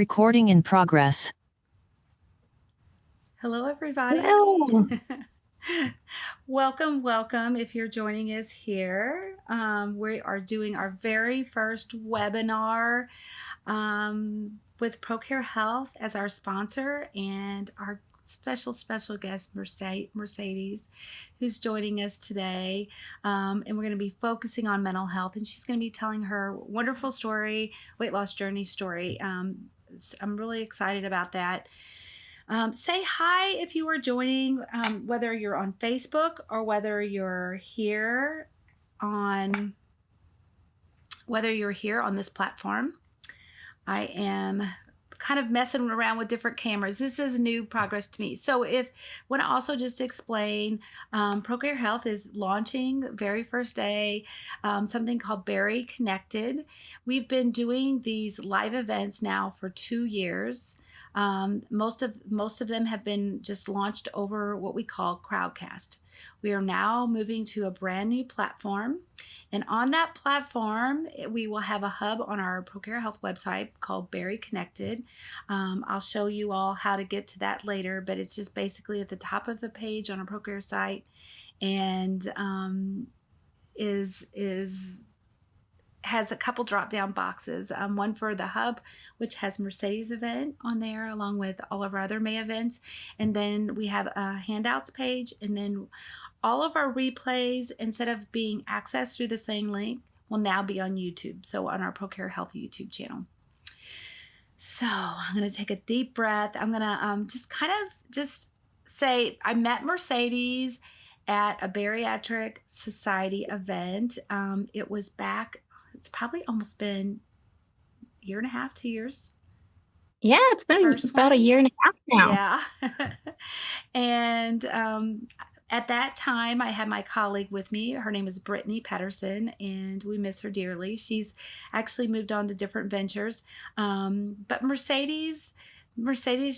Recording in progress. Hello, everybody. Hello. Welcome. If you're joining us here, we are doing our very first webinar with ProCare Health as our sponsor and our special guest, Mercedes, who's joining us today. And we're going to be focusing on mental health, and she's going to be telling her wonderful story, weight loss journey story. I'm really excited about that. Say hi if you are joining, whether you're on Facebook or whether you're here on this platform. I am kind of messing around with different cameras. This is new progress to me. So want to also just explain, ProCare Health is launching very first day, something called Bari Connected. We've been doing these live events now for 2 years. Most of them have been just launched over what we call Crowdcast. We are now moving to a brand new platform, and on that platform, we will have a hub on our ProCare Health website called Bari Connected. I'll show you all how to get to that later, but it's just basically at the top of the page on our ProCare site, and has a couple drop-down boxes, one for the hub, which has Mercedes event on there along with all of our other May events, and then we have a handouts page, and then all of our replays, instead of being accessed through the same link, will now be on YouTube, so on our ProCare Health YouTube channel. So I'm going to take a deep breath. I'm going to just say I met Mercedes at a bariatric society event. It was back, it's probably almost been a year and a half, 2 years. Yeah, it's been about a year and a half now. Yeah. And at that time, I had my colleague with me. Her name is Brittany Patterson, and we miss her dearly. She's actually moved on to different ventures. But Mercedes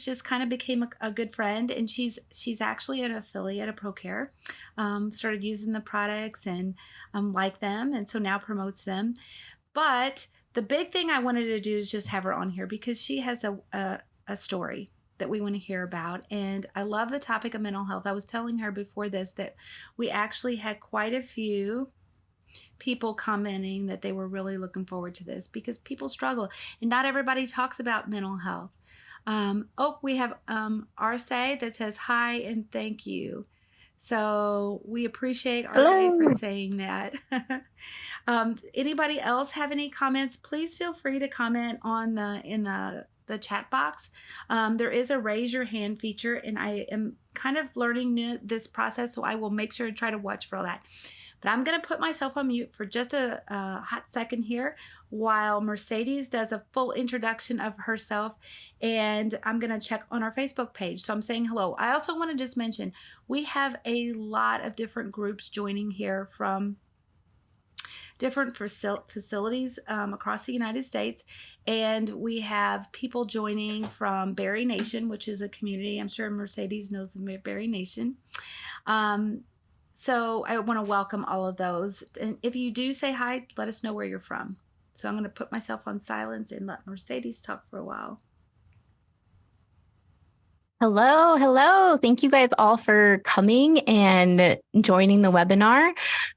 just kind of became a good friend, and she's actually an affiliate of ProCare. Started using the products and like them, and so now promotes them. But the big thing I wanted to do is just have her on here because she has a story that we want to hear about, and I love the topic of mental health. I was telling her before this that we actually had quite a few people commenting that they were really looking forward to this because people struggle, and not everybody talks about mental health. We have Arce that says hi and thank you. So we appreciate Arce for saying that. Anybody else have any comments? Please feel free to comment in the chat box. There is a raise your hand feature, and I am kind of learning this process, so I will make sure to try to watch for all that. But I'm going to put myself on mute for just a hot second here while Mercedes does a full introduction of herself, and I'm going to check on our Facebook page. So I'm saying hello. I also want to just mention we have a lot of different groups joining here from different facilities across the United States, and we have people joining from Bari Nation, which is a community. I'm sure Mercedes knows the Bari Nation. So I want to welcome all of those. And if you do say hi, let us know where you're from. So I'm going to put myself on silence and let Mercedes talk for a while. Hello. Thank you guys all for coming and joining the webinar.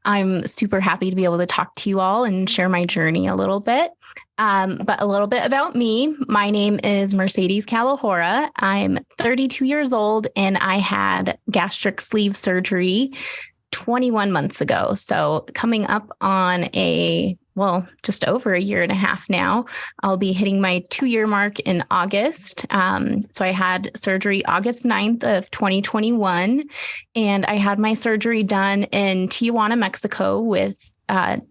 I'm super happy to be able to talk to you all and share my journey a little bit. But a little bit about me. My name is Mercedes Calahorra. I'm 32 years old, and I had gastric sleeve surgery 21 months ago. So coming up on just over a year and a half now. I'll be hitting my 2-year mark in August. So I had surgery August 9th of 2021, and I had my surgery done in Tijuana, Mexico with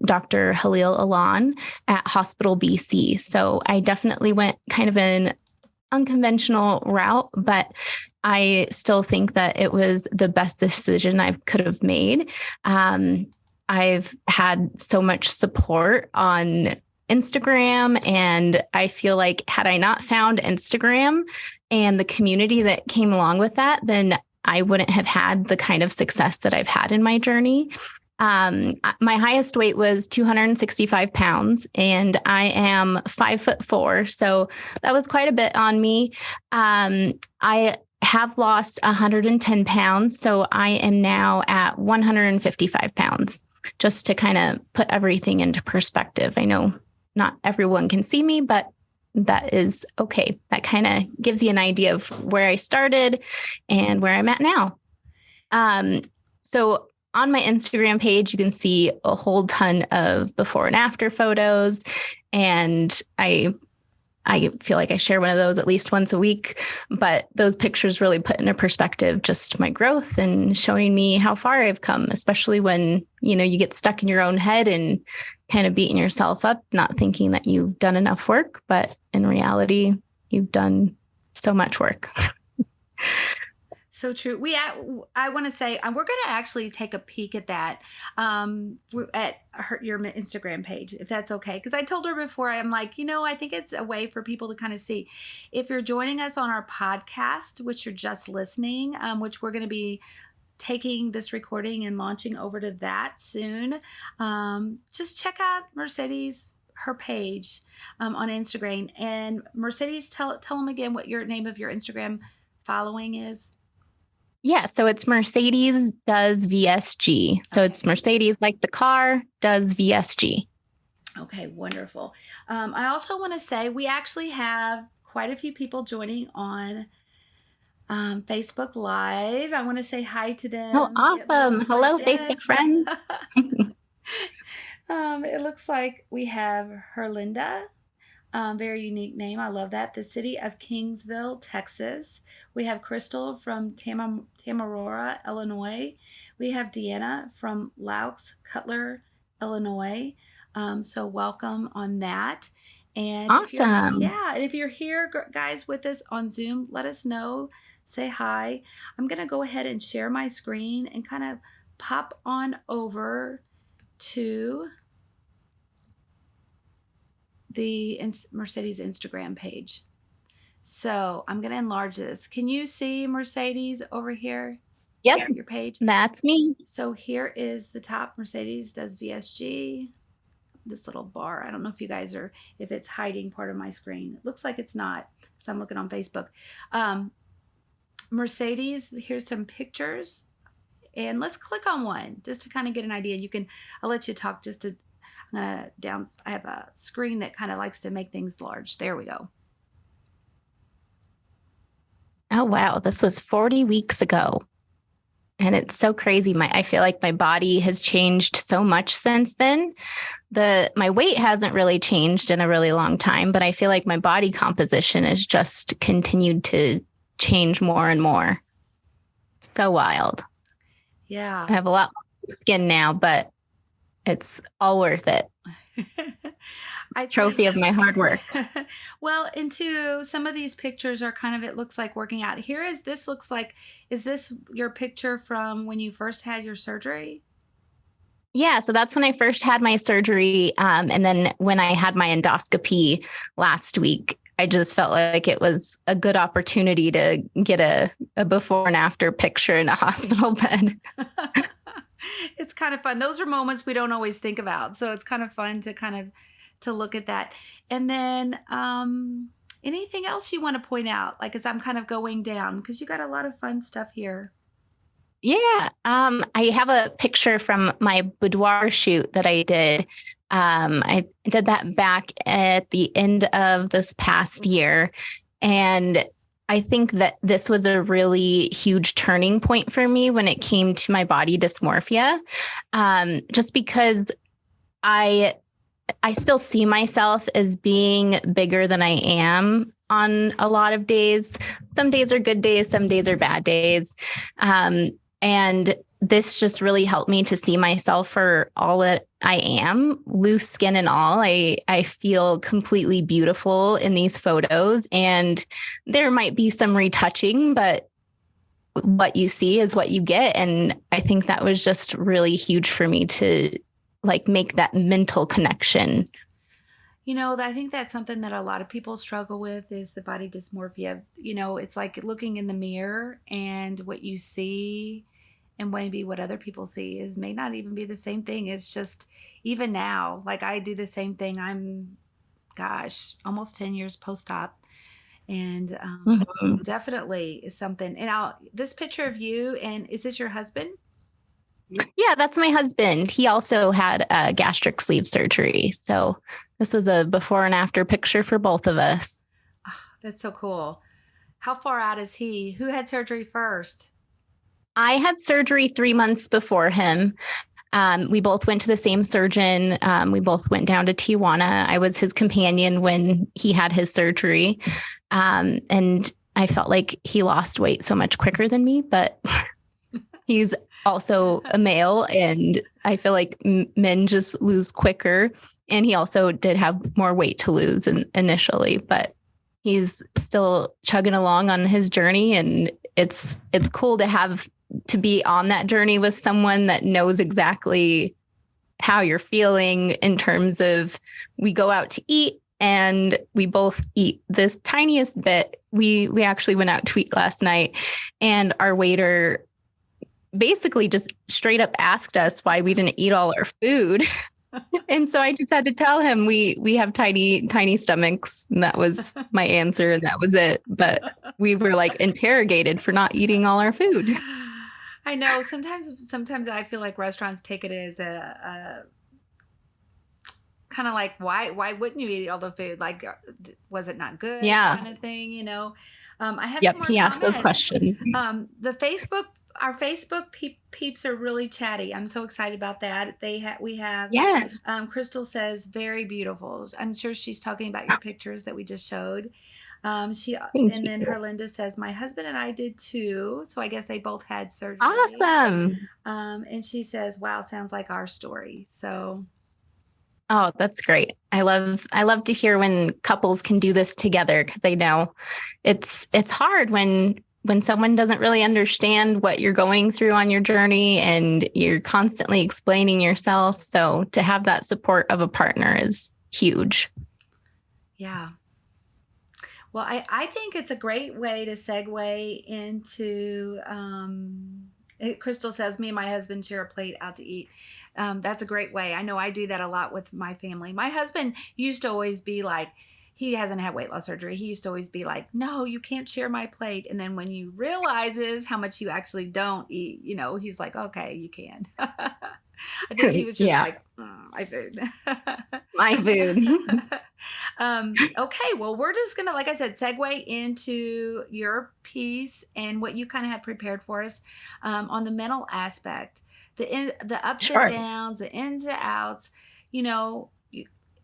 Dr. Halil Alan at Hospital BC. So I definitely went kind of an unconventional route, but I still think that it was the best decision I could have made. I've had so much support on Instagram, and I feel like had I not found Instagram and the community that came along with that, then I wouldn't have had the kind of success that I've had in my journey. My highest weight was 265 pounds, and I am 5'4". So that was quite a bit on me. I have lost 110 pounds. So I am now at 155 pounds, just to kind of put everything into perspective. I know not everyone can see me, but that is okay. That kind of gives you an idea of where I started and where I'm at now. So on my Instagram page, you can see a whole ton of before and after photos. And I feel like I share one of those at least once a week, but those pictures really put into perspective just my growth and showing me how far I've come, especially when, you get stuck in your own head and kind of beating yourself up, not thinking that you've done enough work, but in reality, you've done so much work. So true. I want to say we're going to actually take a peek at that at your Instagram page, if that's okay. Because I told her before, I'm like, I think it's a way for people to kind of see. If you're joining us on our podcast, which you're just listening, which we're going to be taking this recording and launching over to that soon, just check out Mercedes, her page on Instagram. And Mercedes, tell them again what your name of your Instagram following is. Yeah, so it's Mercedes does VSG. So It's Mercedes like the car does VSG. Okay, wonderful. I also want to say we actually have quite a few people joining on Facebook Live. I want to say hi to them. Oh, awesome. Hello, Facebook friends. It looks like we have Herlinda. Very unique name. I love that. The city of Kingsville, Texas. We have Crystal from Tamaroa, Illinois. We have Deanna from Laux, Cutler, Illinois. So welcome on that. And awesome. And if you're here, guys, with us on Zoom, let us know. Say hi. I'm going to go ahead and share my screen and kind of pop on over to the Mercedes Instagram page. So I'm going to enlarge this. Can you see Mercedes over here? Yep. Your page? That's me. So here is the top. Mercedes does VSG. This little bar. I don't know if you guys are, if it's hiding part of my screen. It looks like it's not, because I'm looking on Facebook. Mercedes, here's some pictures. And let's click on one just to kind of get an idea. I'll let you talk just to, I have a screen that kind of likes to make things large. There we go. Oh, wow. This was 40 weeks ago. And it's so crazy. I feel like my body has changed so much since then. My weight hasn't really changed in a really long time, but I feel like my body composition has just continued to change more and more. So wild. Yeah. I have a lot more skin now, but it's all worth it. Trophy of my hard work. Well, into some of these pictures are kind of, it looks like working out. Is this your picture from when you first had your surgery? Yeah, so that's when I first had my surgery. And then when I had my endoscopy last week, I just felt like it was a good opportunity to get a before and after picture in a hospital bed. It's kind of fun. Those are moments we don't always think about. So it's kind of fun to look at that. And then anything else you want to point out, like as I'm kind of going down, because you got a lot of fun stuff here. Yeah. I have a picture from my boudoir shoot that I did. I did that back at the end of this past year. And I think that this was a really huge turning point for me when it came to my body dysmorphia. Just because I still see myself as being bigger than I am on a lot of days. Some days are good days, some days are bad days. And this just really helped me to see myself for all that I am, loose skin and all. I feel completely beautiful in these photos, and there might be some retouching, but what you see is what you get. And I think that was just really huge for me to make that mental connection. I think that's something that a lot of people struggle with is the body dysmorphia. It's like looking in the mirror and what you see and maybe what other people see is may not even be the same thing. It's just, even now, like I do the same thing. I'm, gosh, almost 10 years post-op, and Mhm. definitely is something. And this picture of you, and is this your husband? Yeah, that's my husband. He also had a gastric sleeve surgery. So this was a before and after picture for both of us. Oh, that's so cool. How far out is he? Who had surgery first? I had surgery 3 months before him. We both went to the same surgeon. We both went down to Tijuana. I was his companion when he had his surgery. And I felt like he lost weight so much quicker than me, but he's also a male. And I feel like men just lose quicker. And he also did have more weight to lose initially, but he's still chugging along on his journey. And it's cool to be on that journey with someone that knows exactly how you're feeling in terms of, we go out to eat and we both eat this tiniest bit. We actually went out to eat last night, and our waiter basically just straight up asked us why we didn't eat all our food. And so I just had to tell him we have tiny stomachs, and that was my answer, and that was it. But we were like interrogated for not eating all our food. I know sometimes I feel like restaurants take it as a kind of like, why wouldn't you eat all the food? Like, was it not good? Yeah. Kind of thing, you know. I have some Yep. more He asked those comments. questions. Our Facebook peeps are really chatty. I'm so excited about that. We have Yes. Crystal says very beautiful. I'm sure she's talking about your pictures that we just showed. Thank And then you. Herlinda says, my husband and I did too. So I guess they both had surgery. Awesome. And she says, wow, sounds like our story. So. Oh, that's great. I love to hear when couples can do this together, because I know it's hard when someone doesn't really understand what you're going through on your journey and you're constantly explaining yourself. So to have that support of a partner is huge. Yeah. Well, I think it's a great way to segue into, Crystal says, me and my husband share a plate out to eat. That's a great way. I know I do that a lot with my family. My husband used to always be like, he hasn't had weight loss surgery. He used to always be like, no, you can't share my plate. And then when you realizes how much you actually don't eat, he's like, okay, you can. I think he was just like, my food. My food. Okay, well, we're just going to, like I said, segue into your piece and what you kind of have prepared for us on the mental aspect, the ups Sure. and downs, the ins and outs,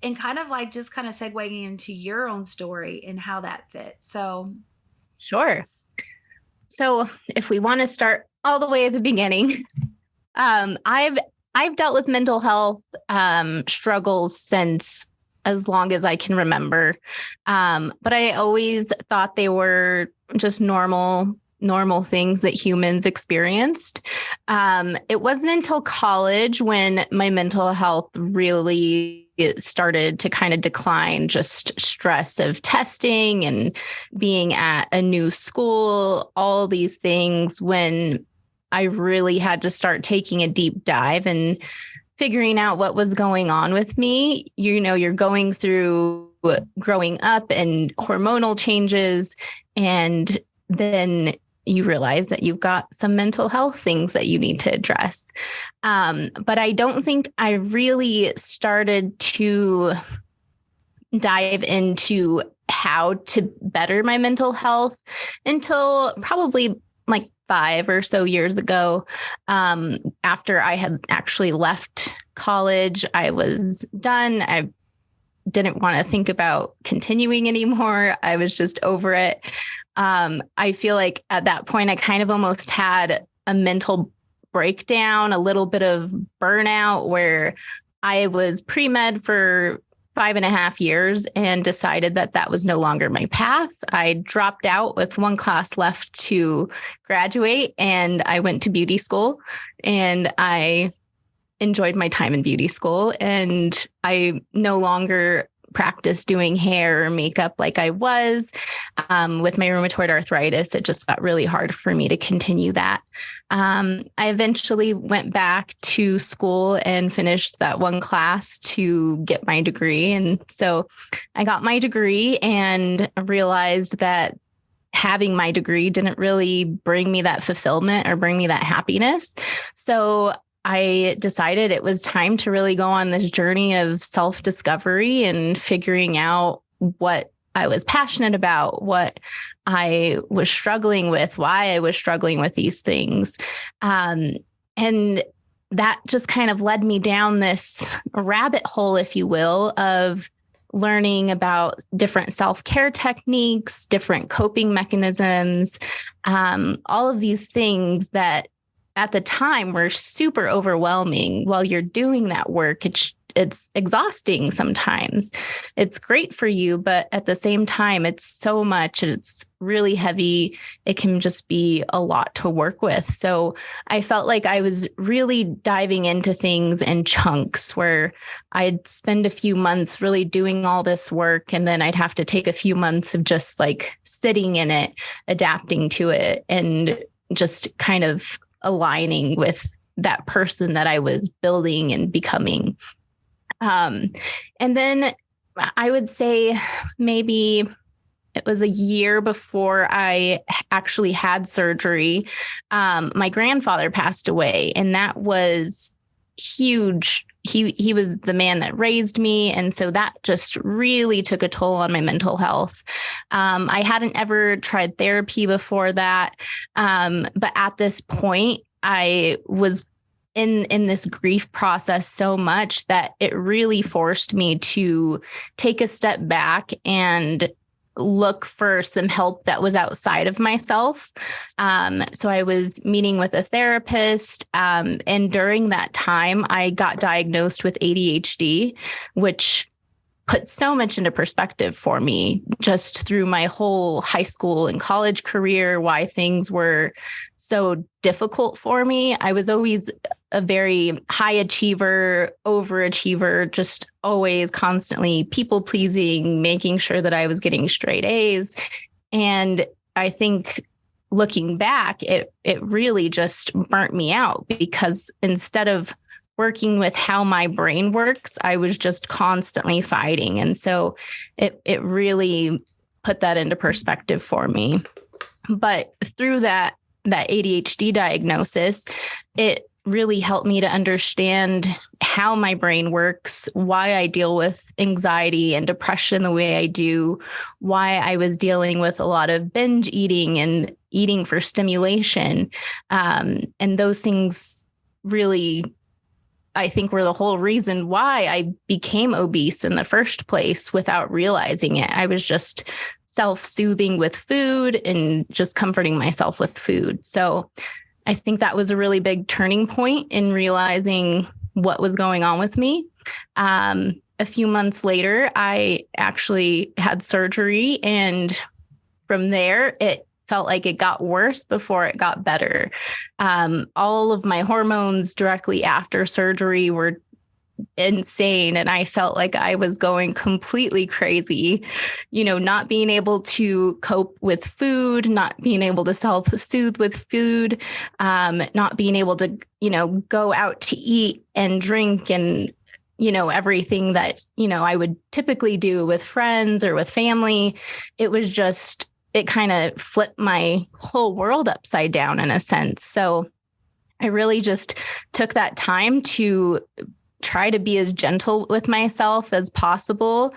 and kind of like just kind of segueing into your own story and how that fits. So, sure. So if we want to start all the way at the beginning, I've dealt with mental health struggles since as long as I can remember. But I always thought they were just normal things that humans experienced. It wasn't until college when my mental health really started to kind of decline, just stress of testing and being at a new school, all these things, when I really had to start taking a deep dive and figuring out what was going on with me. You're going through growing up and hormonal changes, and then you realize that you've got some mental health things that you need to address. But I don't think I really started to dive into how to better my mental health until probably like 5 or so years ago. After I had actually left college, I was done. I didn't want to think about continuing anymore. I was just over it. I feel like at that point, I kind of almost had a mental breakdown, a little bit of burnout, where I was pre-med for 5.5 years and decided that was no longer my path. I dropped out with one class left to graduate, and I went to beauty school, and I enjoyed my time in beauty school, and I no longer practice doing hair or makeup like I was. With my rheumatoid arthritis, it just got really hard for me to continue that. I eventually went back to school and finished that one class to get my degree. And so I got my degree and realized that having my degree didn't really bring me that fulfillment or bring me that happiness. So I decided it was time to really go on this journey of self-discovery and figuring out what I was passionate about, what I was struggling with, why I was struggling with these things. And that just kind of led me down this rabbit hole, if you will, of learning about different self-care techniques, different coping mechanisms, all of these things that at the time were super overwhelming. While you're doing that work, it's exhausting sometimes. It's great for you, but at the same time, it's so much, it's really heavy. It can just be a lot to work with. So I felt like I was really diving into things in chunks where I'd spend a few months really doing all this work, and then I'd have to take a few months of just like sitting in it, adapting to it, and just kind of aligning with that person that I was building and becoming. And then I would say maybe it was a year before I actually had surgery. My grandfather passed away, and that was huge. He was the man that raised me. And so that just really took a toll on my mental health. I hadn't ever tried therapy before that. But at this point, I was in this grief process so much that it really forced me to take a step back and look for some help that was outside of myself. So I was meeting with a therapist. And during that time, I got diagnosed with ADHD, which put so much into perspective for me just through my whole high school and college career, why things were so difficult for me. I was always a very high achiever, overachiever, just always constantly people pleasing, making sure that I was getting straight A's. And I think looking back, it really just burnt me out, because instead of working with how my brain works, I was just constantly fighting. And so it really put that into perspective for me. But through that ADHD diagnosis, it really helped me to understand how my brain works, why I deal with anxiety and depression the way I do, why I was dealing with a lot of binge eating and eating for stimulation. And those things really, I think, were the whole reason why I became obese in the first place without realizing it. I was just self-soothing with food and just comforting myself with food. So I think that was a really big turning point in realizing what was going on with me. A few months later, I actually had surgery, and from there, it felt like it got worse before it got better. All of my hormones directly after surgery were insane, and I felt like I was going completely crazy, not being able to cope with food, not being able to self-soothe with food, not being able to, go out to eat and drink and, everything that, I would typically do with friends or with family. It was just, it kind of flipped my whole world upside down in a sense. So I really just took that time to try to be as gentle with myself as possible,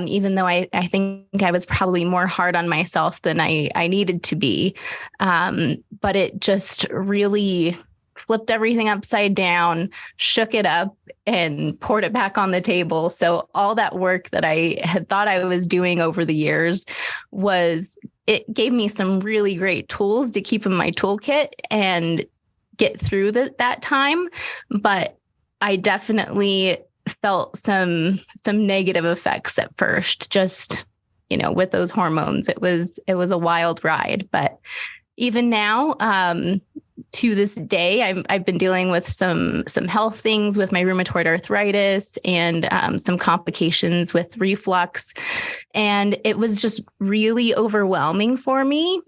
even though I think I was probably more hard on myself than I needed to be. But it just really flipped everything upside down, shook it up, and poured it back on the table. So all that work that I had thought I was doing over the years it gave me some really great tools to keep in my toolkit and get through that time. But I definitely felt some negative effects at first, just, with those hormones. It was a wild ride. But even now, to this day, I've been dealing with some health things with my rheumatoid arthritis and some complications with reflux. And it was just really overwhelming for me.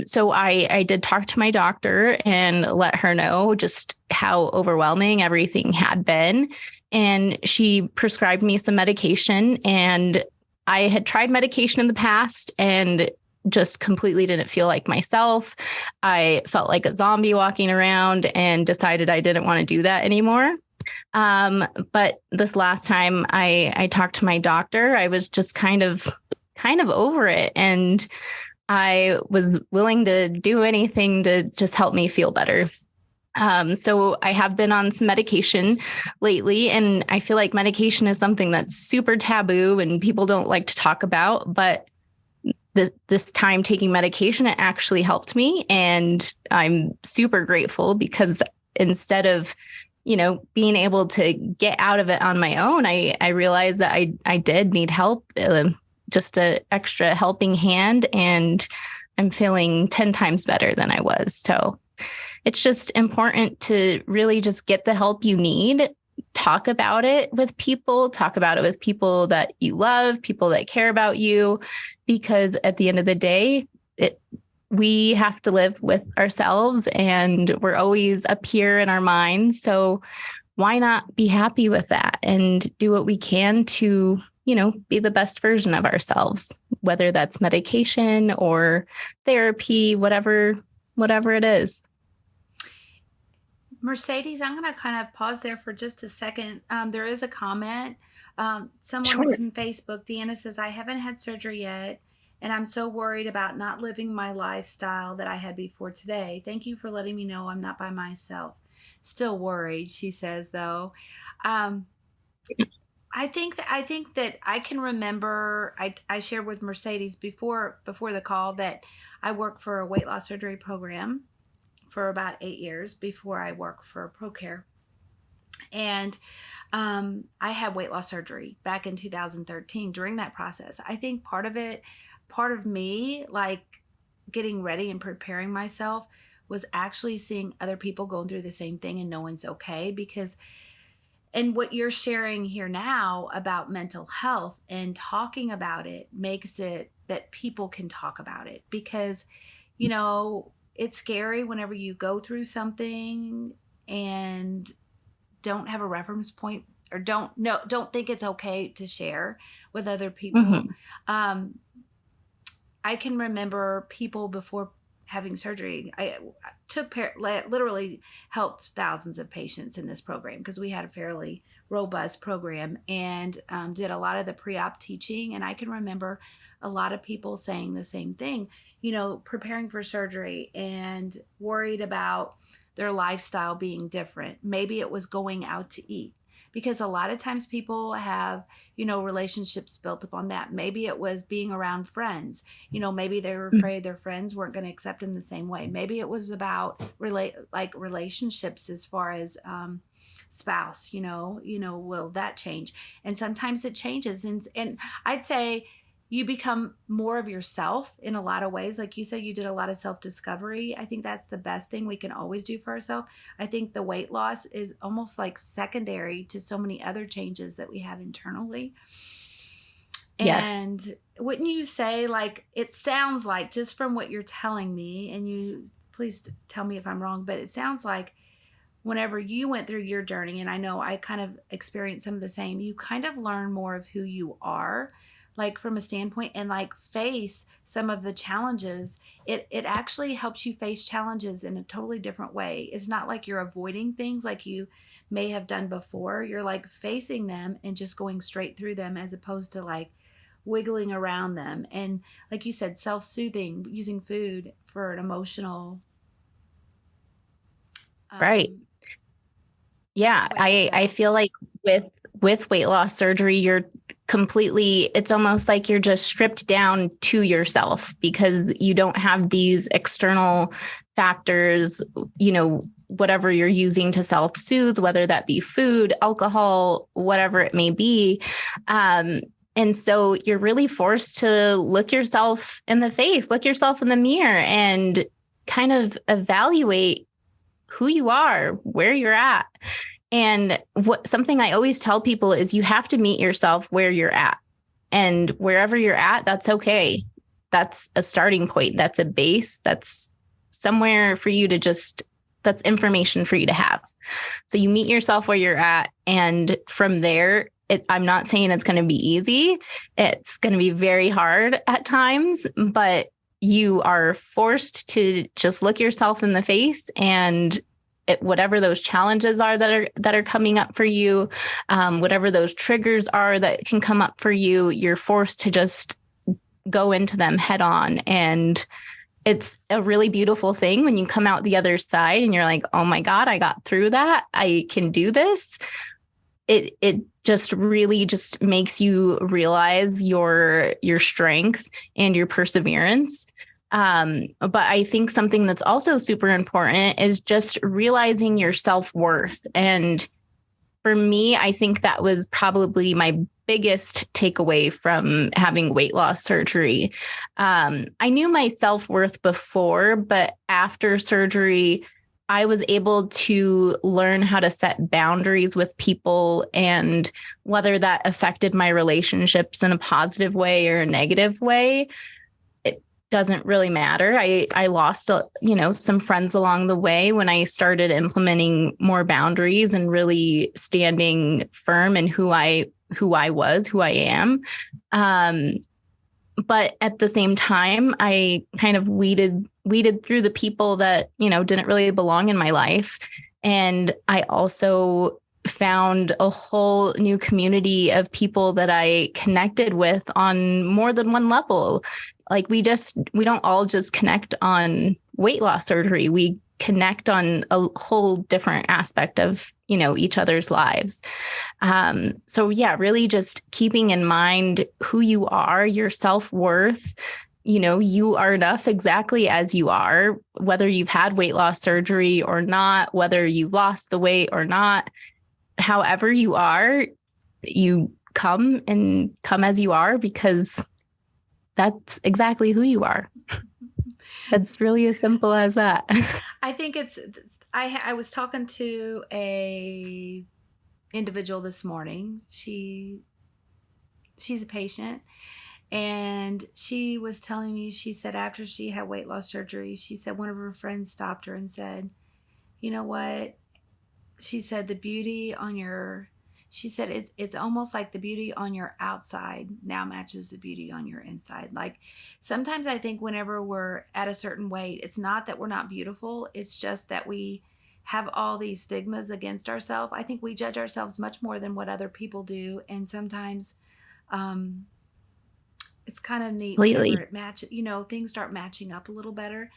So I did talk to my doctor and let her know just how overwhelming everything had been. And she prescribed me some medication, and I had tried medication in the past and just completely didn't feel like myself. I felt like a zombie walking around and decided I didn't want to do that anymore. But this last time I talked to my doctor, I was just kind of over it. And I was willing to do anything to just help me feel better. So I have been on some medication lately, and I feel like medication is something that's super taboo and people don't like to talk about, but this time taking medication, it actually helped me. And I'm super grateful because instead of, being able to get out of it on my own, I realized that I did need help, just an extra helping hand, and I'm feeling 10 times better than I was. So it's just important to really just get the help you need. Talk about it with people that you love, people that care about you, because at the end of the day, we have to live with ourselves and we're always up here in our minds. So why not be happy with that and do what we can to, be the best version of ourselves, whether that's medication or therapy, whatever it is. Mercedes, I'm going to kind of pause there for just a second. There is a comment. Someone Sure. from Facebook, Deanna, says, I haven't had surgery yet, and I'm so worried about not living my lifestyle that I had before today. Thank you for letting me know I'm not by myself. Still worried, she says, though. I think that I can remember I shared with Mercedes before the call that I worked for a weight loss surgery program for about 8 years before I worked for ProCare. And I had weight loss surgery back in 2013. During that process, I think part of me, like getting ready and preparing myself, was actually seeing other people going through the same thing and knowing it's okay. Because, and what you're sharing here now about mental health and talking about it makes it that people can talk about it. Because, it's scary whenever you go through something and don't have a reference point, or don't think it's okay to share with other people. Mm-hmm. I can remember people before having surgery. I literally helped thousands of patients in this program because we had a fairly robust program, and did a lot of the pre-op teaching. And I can remember a lot of people saying the same thing, preparing for surgery and worried about their lifestyle being different. Maybe it was going out to eat, because a lot of times people have, relationships built upon that. Maybe it was being around friends. Maybe they were afraid their friends weren't going to accept them the same way. Maybe it was about relationships as far as spouse, will that change? And sometimes it changes. And I'd say you become more of yourself in a lot of ways. Like you said, you did a lot of self-discovery. I think that's the best thing we can always do for ourselves. I think the weight loss is almost like secondary to so many other changes that we have internally. Yes. And wouldn't you say, like, it sounds like, just from what you're telling me, and you please tell me if I'm wrong, but it sounds like whenever you went through your journey, and I know I kind of experienced some of the same, you kind of learn more of who you are, like from a standpoint, and like face some of the challenges. It actually helps you face challenges in a totally different way. It's not like you're avoiding things like you may have done before. You're like facing them and just going straight through them, as opposed to like wiggling around them. And like you said, self-soothing, using food for an emotional Right. Yeah. I feel like with weight loss surgery, you're completely, it's almost like you're just stripped down to yourself, because you don't have these external factors, whatever you're using to self-soothe, whether that be food, alcohol, whatever it may be. And so you're really forced to look yourself in the face, look yourself in the mirror, and kind of evaluate who you are, where you're at. And something I always tell people is you have to meet yourself where you're at. And wherever you're at, that's okay. That's a starting point. That's a base. That's somewhere for you to that's information for you to have. So you meet yourself where you're at. And from there, I'm not saying it's going to be easy. It's going to be very hard at times, but you are forced to just look yourself in the face and whatever those challenges are that are coming up for you, whatever those triggers are that can come up for you, you're forced to just go into them head on. And it's a really beautiful thing when you come out the other side and you're like, oh my God, I got through that. I can do this. It just really just makes you realize your strength and your perseverance. But I think something that's also super important is just realizing your self-worth. And for me, I think that was probably my biggest takeaway from having weight loss surgery. I knew my self-worth before, but after surgery, I was able to learn how to set boundaries with people, and whether that affected my relationships in a positive way or a negative way, doesn't really matter. I lost, some friends along the way when I started implementing more boundaries and really standing firm in who I am. But at the same time, I kind of weeded through the people that, didn't really belong in my life. And I also found a whole new community of people that I connected with on more than one level. Like we don't all just connect on weight loss surgery. We connect on a whole different aspect of, each other's lives. So yeah, really just keeping in mind who you are, your self-worth. You are enough exactly as you are, whether you've had weight loss surgery or not, whether you've lost the weight or not, however you are, you come as you are, because that's exactly who you are. That's really as simple as that. I think I was talking to a individual this morning. She's a patient, and she was telling me, she said after she had weight loss surgery, she said one of her friends stopped her and said, you know what? She said she said it's almost like the beauty on your outside now matches the beauty on your inside. Like sometimes I think whenever we're at a certain weight, it's not that we're not beautiful. It's just that we have all these stigmas against ourselves. I think we judge ourselves much more than what other people do. And sometimes it's kind of neat whenever things start matching up a little better.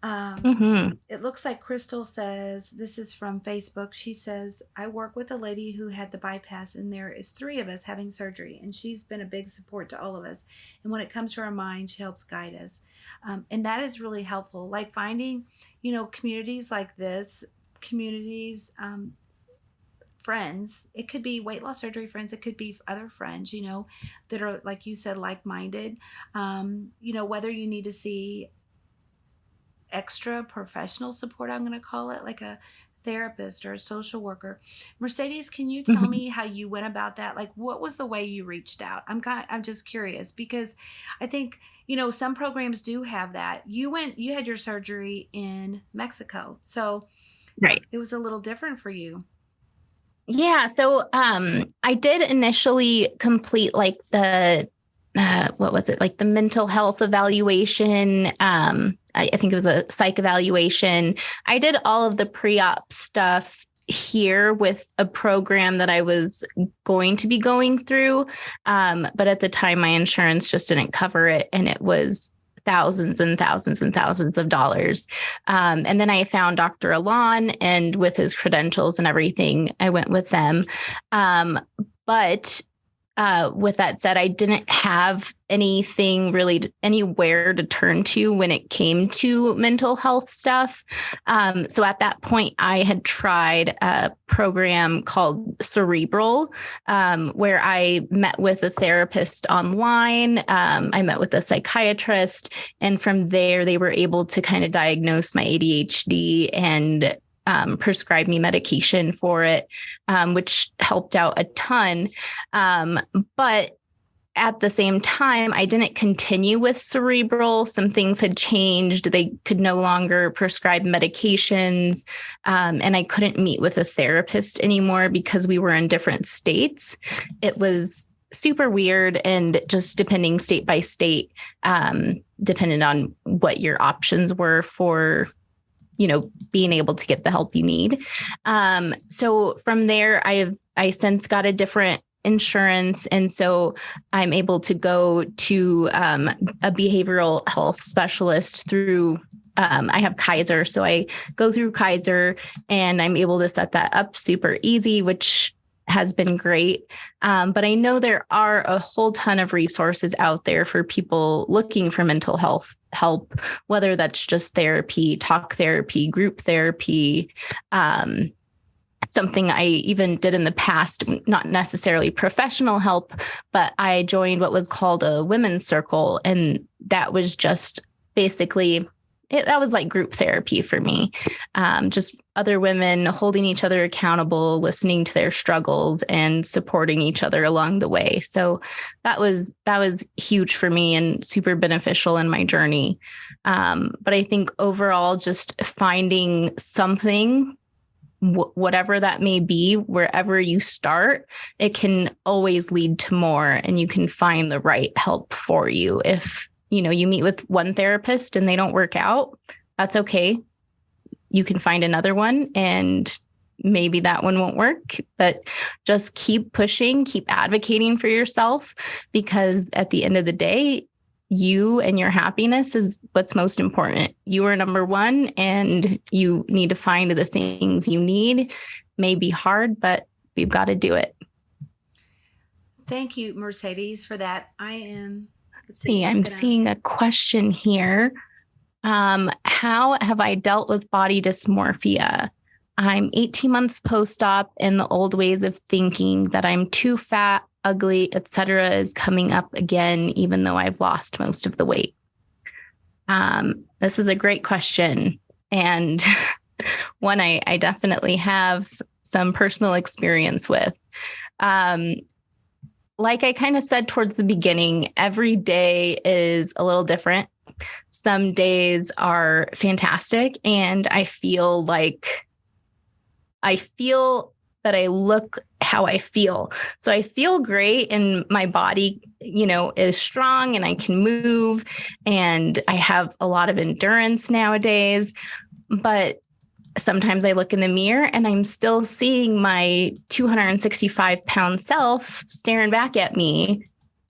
It looks like Crystal says, this is from Facebook. She says, I work with a lady who had the bypass, and there is 3 of us having surgery, and she's been a big support to all of us. And when it comes to our mind, she helps guide us. And that is really helpful. Like finding, communities like this, friends. It could be weight loss surgery friends. It could be other friends, that are, like you said, like-minded. Whether you need to see extra professional support, I'm going to call it, like a therapist or a social worker. Mercedes, can you tell me how you went about that? Like, what was the way you reached out? I'm just curious, because I think, some programs do have that. You had your surgery in Mexico, so right. It was a little different for you. Yeah. So, I did initially complete like the what was it? Like the mental health evaluation. I think it was a psych evaluation. I did all of the pre-op stuff here with a program that I was going to be going through. But at the time, my insurance just didn't cover it. And it was thousands and thousands and thousands of dollars. And then I found Dr. Alon, and with his credentials and everything, I went with them. But with that said, I didn't have anything really anywhere to turn to when it came to mental health stuff. So at that point, I had tried a program called Cerebral, where I met with a therapist online. I met with a psychiatrist, and from there, they were able to kind of diagnose my ADHD and prescribe me medication for it, which helped out a ton. But at the same time, I didn't continue with cerebral. Some things had changed. They could no longer prescribe medications. And I couldn't meet with a therapist anymore because we were in different states. It was super weird, and just depending state by state, depended on what your options were for, being able to get the help you need. So from there, I since got a different insurance. And so I'm able to go to a behavioral health specialist through, I have Kaiser. So I go through Kaiser and I'm able to set that up super easy, which has been great. But I know there are a whole ton of resources out there for people looking for mental health help, whether that's just therapy, talk therapy, group therapy, something I even did in the past, not necessarily professional help, but I joined what was called a women's circle. And that was just basically, that was like group therapy for me. Just other women holding each other accountable, listening to their struggles and supporting each other along the way. So that was huge for me and super beneficial in my journey. But I think overall, just finding something, whatever that may be, wherever you start, it can always lead to more, and you can find the right help for you. If, you meet with one therapist and they don't work out, that's okay. You can find another one, and maybe that one won't work, but just keep pushing, keep advocating for yourself, because at the end of the day, you and your happiness is what's most important. You are number one, and you need to find the things you need. May be hard, but we've got to do it. Thank you, Mercedes, for that. I'm seeing a question here. How have I dealt with body dysmorphia? I'm 18 months post-op, and the old ways of thinking that I'm too fat, ugly, etc. is coming up again, even though I've lost most of the weight. This is a great question, and one I definitely have some personal experience with. Like I kind of said towards the beginning, every day is a little different. Some days are fantastic, and I feel that I look how I feel. So I feel great, and my body, is strong, and I can move, and I have a lot of endurance nowadays. But sometimes I look in the mirror and I'm still seeing my 265-pound self staring back at me.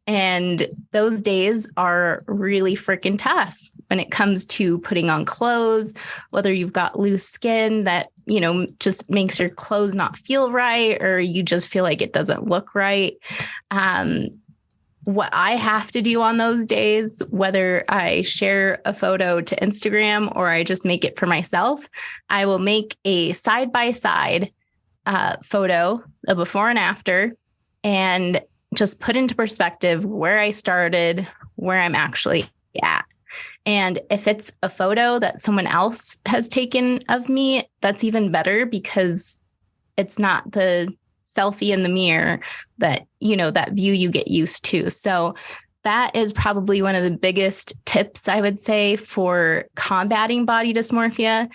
And those days are really freaking tough when it comes to putting on clothes, whether you've got loose skin that, just makes your clothes not feel right, or you just feel like it doesn't look right. What I have to do on those days, whether I share a photo to Instagram or I just make it for myself, I will make a side-by-side photo, a before and after, and just put into perspective where I started, where I'm actually at. And if it's a photo that someone else has taken of me, that's even better, because it's not the selfie in the mirror that, that view you get used to. So that is probably one of the biggest tips I would say for combating body dysmorphia.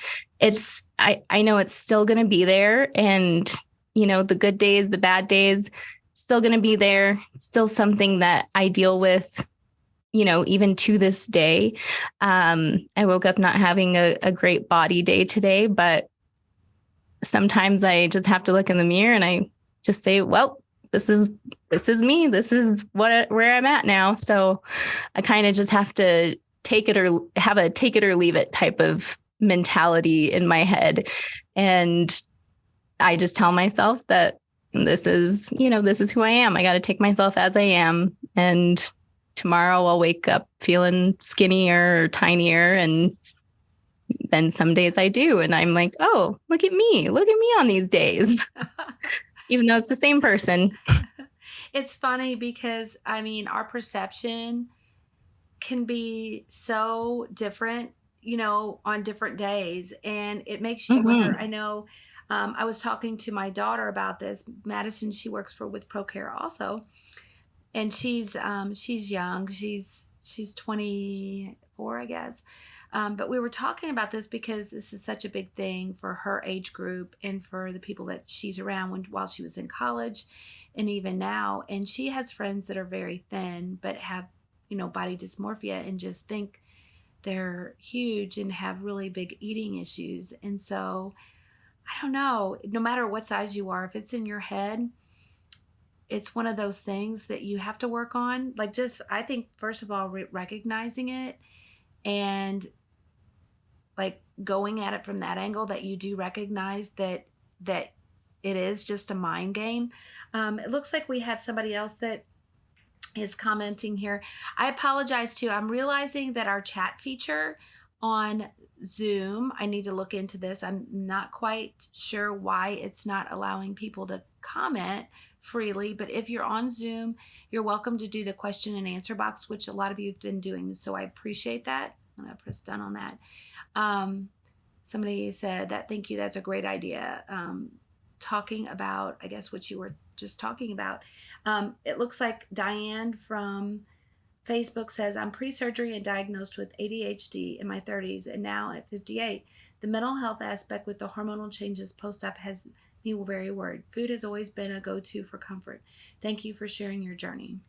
I know it's still going to be there, and, the good days, the bad days, still going to be there. It's still something that I deal with, even to this day. I woke up not having a great body day today, but sometimes I just have to look in the mirror and I just say, well, this is me. This is where I'm at now. So I kind of just have to take it or leave it type of mentality in my head. And I just tell myself that this is who I am. I got to take myself as I am. And tomorrow I'll wake up feeling skinnier or tinier. And then some days I do. And I'm like, oh, look at me on these days. Even though it's the same person. It's funny because, our perception can be so different on different days, and it makes you wonder. Mm-hmm. I know, I was talking to my daughter about this. Madison, she works with ProCare also, and she's young. She's 24, I guess. But we were talking about this because this is such a big thing for her age group and for the people that she's around while she was in college and even now. And she has friends that are very thin but have, body dysmorphia and just think they're huge and have really big eating issues. And so I don't know, no matter what size you are, if it's in your head, it's one of those things that you have to work on. Like, just, I think, first of all, recognizing it and like going at it from that angle, that you do recognize that it is just a mind game. It looks like we have somebody else that is commenting here. I apologize too. I'm realizing that our chat feature on Zoom, I need to look into this. I'm not quite sure why it's not allowing people to comment freely, but if you're on Zoom, you're welcome to do the question and answer box, which a lot of you have been doing. So I appreciate that. I'm going to press done on that. Somebody said that, thank you. That's a great idea. Talking about, I guess, what you were just talking about. It looks like Diane from Facebook says, I'm pre-surgery and diagnosed with ADHD in my 30s and now at 58. The mental health aspect with the hormonal changes post-op has me very worried. Food has always been a go-to for comfort. Thank you for sharing your journey.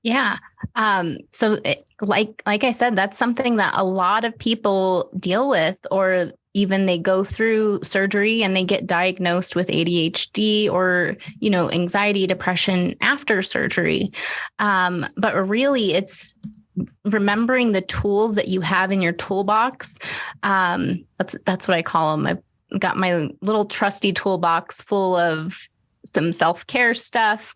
Yeah. Like I said, that's something that a lot of people deal with, or even they go through surgery and they get diagnosed with ADHD or, anxiety, depression after surgery. But really it's remembering the tools that you have in your toolbox. That's what I call them. I've got my little trusty toolbox full of some self-care stuff,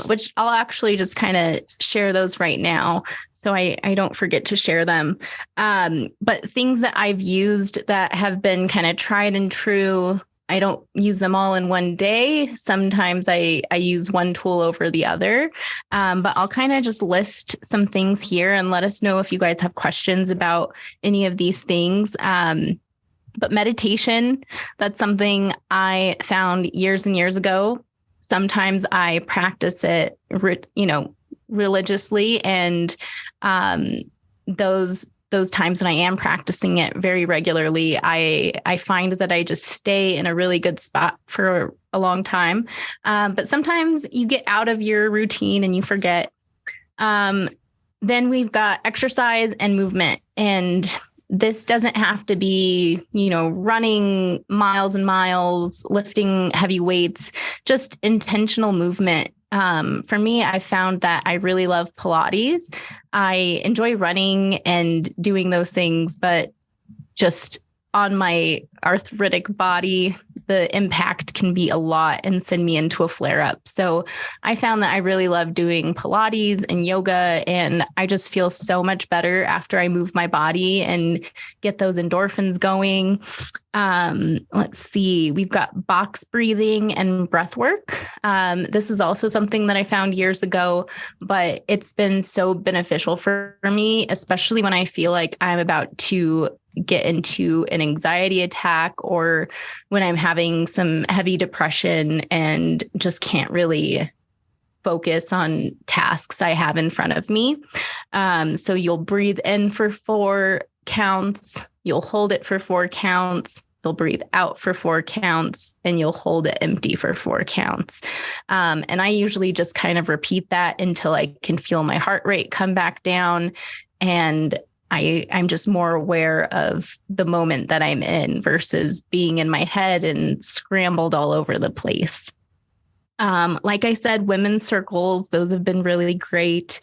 which I'll actually just kind of share those right now so I don't forget to share them. But things that I've used that have been kind of tried and true, I don't use them all in one day. Sometimes I use one tool over the other, but I'll kind of just list some things here and let us know if you guys have questions about any of these things. But meditation, that's something I found years and years ago. Sometimes I practice it, religiously. And those times when I am practicing it very regularly, I find that I just stay in a really good spot for a long time. But sometimes you get out of your routine and you forget. Then we've got exercise and movement. And this doesn't have to be, running miles and miles, lifting heavy weights, just intentional movement. For me, I found that I really love Pilates. I enjoy running and doing those things, but just on my arthritic body, the impact can be a lot and send me into a flare up. So I found that I really love doing Pilates and yoga, and I just feel so much better after I move my body and get those endorphins going. Let's see, we've got box breathing and breath work. This is also something that I found years ago, but it's been so beneficial for me, especially when I feel like I'm about to get into an anxiety attack or when I'm having some heavy depression and just can't really focus on tasks I have in front of me. So you'll breathe in for 4 counts, you'll hold it for 4 counts, you'll breathe out for 4 counts, and you'll hold it empty for 4 counts. And I usually just kind of repeat that until I can feel my heart rate come back down, and I'm just more aware of the moment that I'm in versus being in my head and scrambled all over the place. Like I said, women's circles, those have been really great.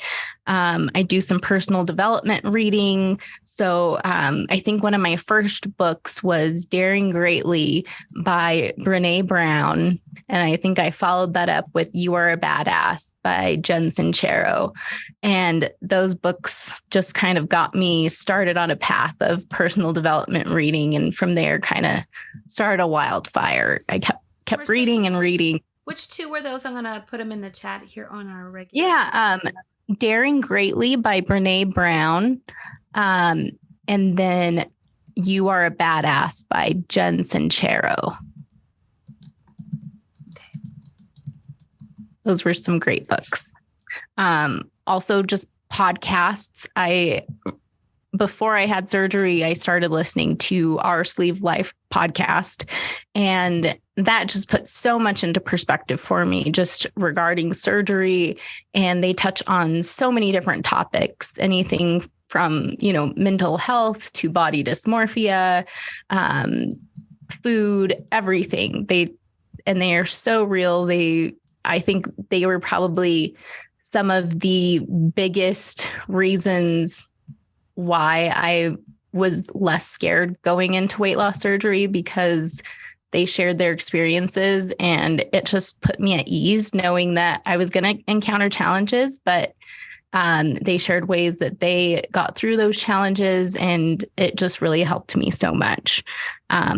I do some personal development reading. So I think one of my first books was Daring Greatly by Brene Brown. And I think I followed that up with You Are a Badass by Jen Sincero. And those books just kind of got me started on a path of personal development reading. And from there kind of started a wildfire. I kept reading and reading. Which 2 were those? I'm going to put them in the chat here on our regular. Yeah. Daring Greatly by Brene Brown. And then You Are a Badass by Jen Sincero. Okay. Those were some great books. Also just podcasts. Before I had surgery, I started listening to Our Sleeve Life podcast, and that just put so much into perspective for me just regarding surgery. And they touch on so many different topics, anything from, mental health to body dysmorphia, food, everything. They are so real. I think they were probably some of the biggest reasons why I was less scared going into weight loss surgery, because they shared their experiences, and it just put me at ease knowing that I was going to encounter challenges, but they shared ways that they got through those challenges, and it just really helped me so much.